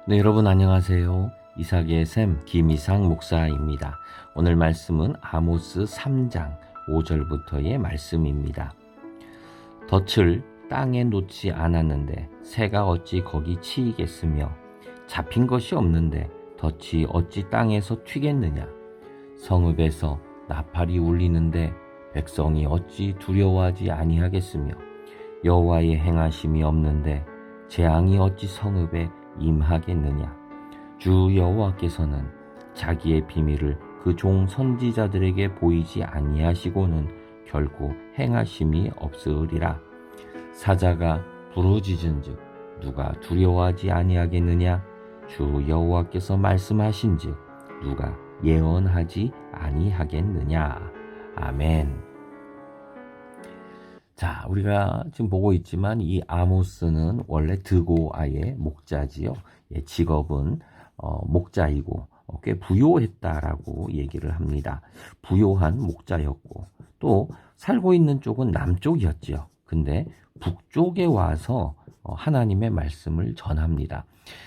네, 여러분 안녕하세요. 이삭의 샘 김이삭 목사입니다. 오늘 말씀은 아모스 3장 5절부터의 말씀입니다. 덫을 땅에 놓지 않았는데 새가 어찌 거기 치이겠으며 잡힌 것이 없는데 덫이 어찌 땅에서 튀겠느냐. 성읍에서 나팔이 울리는데 백성이 어찌 두려워하지 아니하겠으며 여호와의 행하심이 없는데 재앙이 어찌 성읍에 임하겠느냐. 주 여호와께서는 자기의 비밀을 그 종 선지자들에게 보이지 아니하시고는 결코 행하심이 없으리라. 사자가 부르짖은즉 누가 두려워하지 아니하겠느냐. 주 여호와께서 말씀하신즉 누가 예언하지 아니하겠느냐. 아멘. 자, 우리가 지금 보고 있지만 이 아모스는 원래 드고아의 목자지요. 직업은 목자이고 꽤 부요했다라고 얘기를 합니다. 부요한 목자였고 또 살고 있는 쪽은 남쪽이었지요. 근데 북쪽에 와서 하나님의 말씀을 전합니다.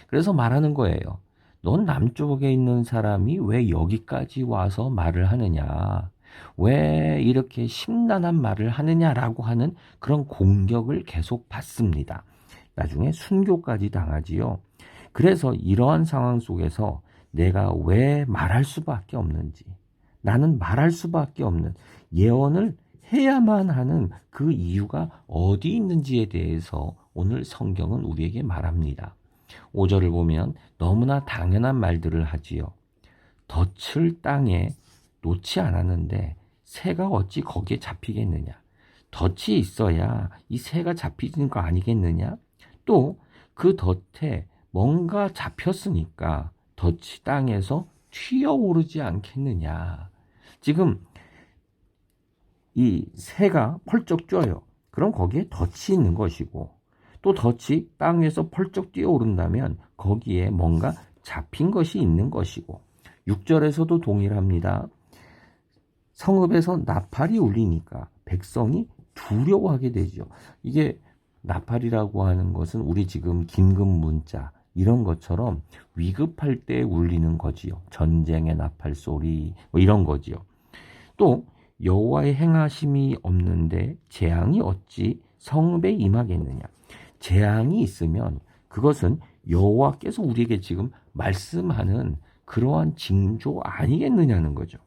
그래서 말하는 거예요. 넌 남쪽에 있는 사람이 왜 여기까지 와서 말을 하느냐? 왜 이렇게 심란한 말을 하느냐라고 하는 그런 공격을 계속 받습니다. 나중에 순교까지 당하지요. 그래서 이러한 상황 속에서 내가 왜 말할 수밖에 없는지, 나는 말할 수밖에 없는 예언을 해야만 하는 그 이유가 어디 있는지에 대해서 오늘 성경은 우리에게 말합니다. 5절을 보면 너무나 당연한 말들을 하지요. 덫을 땅에 놓지 않았는데 새가 어찌 거기에 잡히겠느냐. 덫이 있어야 이 새가 잡히는 거 아니겠느냐. 또 그 덫에 뭔가 잡혔으니까 덫이 땅에서 튀어오르지 않겠느냐. 지금 이 새가 펄쩍 뛰어요. 그럼 거기에 덫이 있는 것이고 또 덫이 땅 위에서 펄쩍 뛰어오른다면 거기에 뭔가 잡힌 것이 있는 것이고 6절에서도 동일합니다. 성읍에서 나팔이 울리니까 백성이 두려워하게 되죠. 이게 나팔이라고 하는 것은 우리 지금 긴급 문자 이런 것처럼 위급할 때 울리는 거지요. 전쟁의 나팔 소리 뭐 이런 거지요. 또 여호와의 행하심이 없는데 재앙이 어찌 성읍에 임하겠느냐. 재앙이 있으면 그것은 여호와께서 우리에게 지금 말씀하는 그러한 징조 아니겠느냐는 거죠.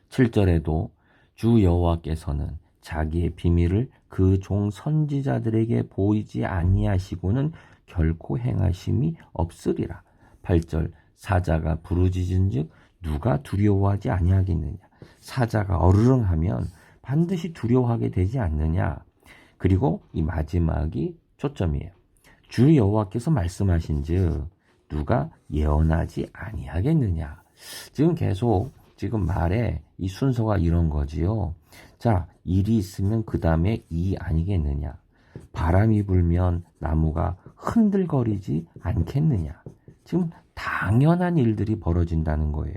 7절에도 주 여호와께서는 자기의 비밀을 그 종 선지자들에게 보이지 아니하시고는 결코 행하심이 없으리라. 8절 사자가 부르짖은즉 누가 두려워하지 아니하겠느냐. 사자가 어르렁하면 반드시 두려워하게 되지 않느냐. 그리고 이 마지막이 초점이에요. 주 여호와께서 말씀하신즉 누가 예언하지 아니하겠느냐. 지금 계속 지금 말에 이 순서가 이런 거지요. 자, 일이 있으면 그 다음에 이 아니겠느냐. 바람이 불면 나무가 흔들거리지 않겠느냐. 지금 당연한 일들이 벌어진다는 거예요.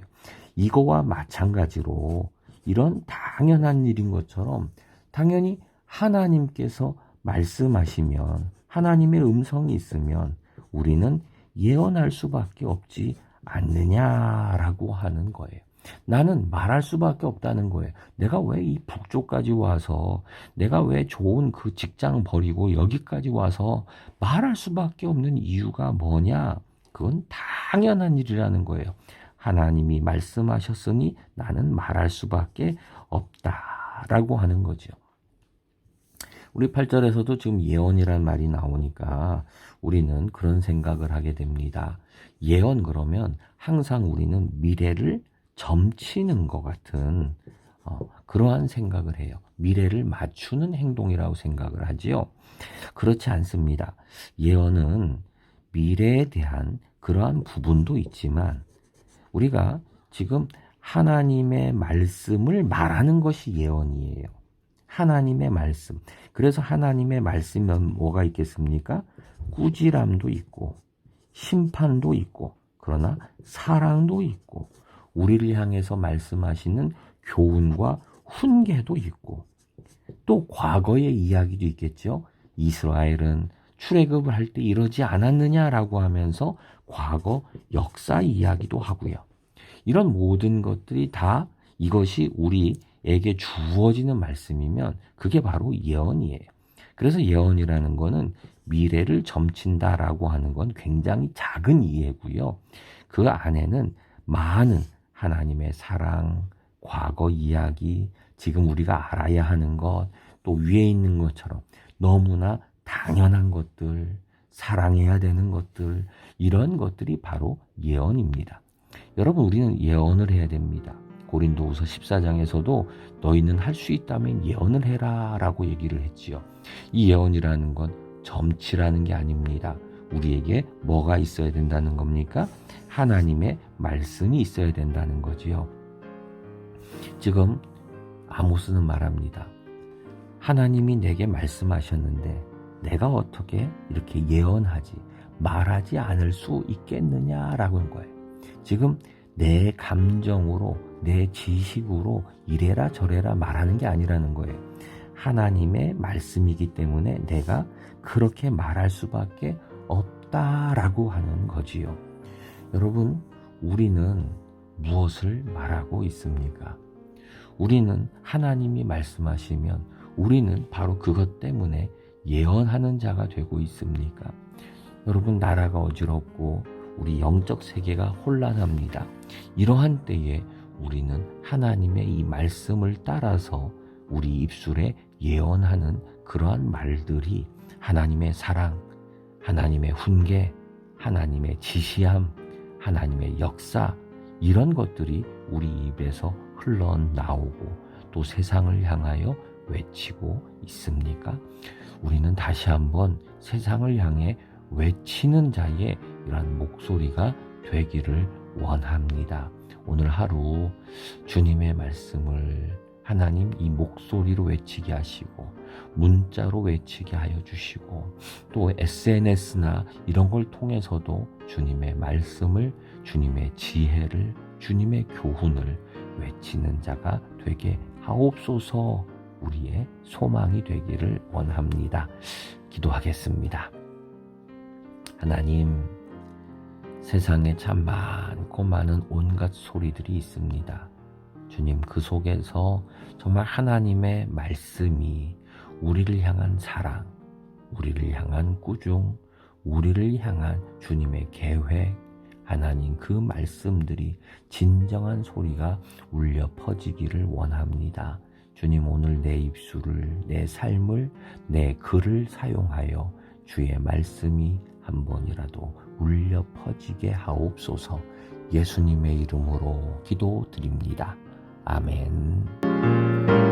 이거와 마찬가지로 이런 당연한 일인 것처럼 당연히 하나님께서 말씀하시면 하나님의 음성이 있으면 우리는 예언할 수밖에 없지 않느냐라고 하는 거예요. 나는 말할 수밖에 없다는 거예요. 내가 왜 이 북쪽까지 와서 내가 왜 좋은 그 직장 버리고 여기까지 와서 말할 수밖에 없는 이유가 뭐냐? 그건 당연한 일이라는 거예요. 하나님이 말씀하셨으니 나는 말할 수밖에 없다라고 하는 거죠. 우리 8절에서도 지금 예언이란 말이 나오니까 우리는 그런 생각을 하게 됩니다. 예언 그러면 항상 우리는 미래를 점치는 것 같은 그러한 생각을 해요. 미래를 맞추는 행동이라고 생각을 하지요. 그렇지 않습니다. 예언은 미래에 대한 그러한 부분도 있지만 우리가 지금 하나님의 말씀을 말하는 것이 예언이에요. 하나님의 말씀. 그래서 하나님의 말씀은 뭐가 있겠습니까? 꾸지람도 있고 심판도 있고 그러나 사랑도 있고 우리를 향해서 말씀하시는 교훈과 훈계도 있고 또 과거의 이야기도 있겠죠. 이스라엘은 출애굽을 할 때 이러지 않았느냐라고 하면서 과거 역사 이야기도 하고요. 이런 모든 것들이 다 이것이 우리에게 주어지는 말씀이면 그게 바로 예언이에요. 그래서 예언이라는 거는 미래를 점친다라고 하는 건 굉장히 작은 이해고요. 그 안에는 많은 하나님의 사랑, 과거 이야기, 지금 우리가 알아야 하는 것, 또 위에 있는 것처럼 너무나 당연한 것들, 사랑해야 되는 것들, 이런 것들이 바로 예언입니다. 여러분, 우리는 예언을 해야 됩니다. 고린도후서 14장에서도 너희는 할 수 있다면 예언을 해라 라고 얘기를 했지요. 이 예언이라는 건 점치라는 게 아닙니다. 우리에게 뭐가 있어야 된다는 겁니까? 하나님의 말씀이 있어야 된다는 거지요. 지금 아모스는 말합니다. 하나님이 내게 말씀하셨는데 내가 어떻게 이렇게 예언하지, 말하지 않을 수 있겠느냐라고 한 거예요. 지금 내 감정으로, 내 지식으로 이래라 저래라 말하는 게 아니라는 거예요. 하나님의 말씀이기 때문에 내가 그렇게 말할 수밖에 없다라고 하는 거지요. 여러분, 우리는 무엇을 말하고 있습니까? 우리는 하나님이 말씀하시면 우리는 바로 그것 때문에 예언하는 자가 되고 있습니까? 여러분, 나라가 어지럽고 우리 영적 세계가 혼란합니다. 이러한 때에 우리는 하나님의 이 말씀을 따라서 우리 입술에 예언하는 그러한 말들이 하나님의 사랑, 하나님의 훈계, 하나님의 지시함, 하나님의 역사, 이런 것들이 우리 입에서 흘러나오고 또 세상을 향하여 외치고 있습니까? 우리는 다시 한번 세상을 향해 외치는 자의 이러한 목소리가 되기를 원합니다. 오늘 하루 주님의 말씀을 하나님 이 목소리로 외치게 하시고 문자로 외치게 하여 주시고 또 SNS나 이런 걸 통해서도 주님의 말씀을, 주님의 지혜를, 주님의 교훈을 외치는 자가 되게 하옵소서. 우리의 소망이 되기를 원합니다. 기도하겠습니다. 하나님, 세상에 참 많고 많은 온갖 소리들이 있습니다. 주님, 그 속에서 정말 하나님의 말씀이 우리를 향한 사랑, 우리를 향한 꾸중, 우리를 향한 주님의 계획, 하나님 그 말씀들이 진정한 소리가 울려 퍼지기를 원합니다. 주님, 오늘 내 입술을, 내 삶을, 내 글을 사용하여 주의 말씀이 한 번이라도 울려 퍼지게 하옵소서. 예수님의 이름으로 기도드립니다. 아멘.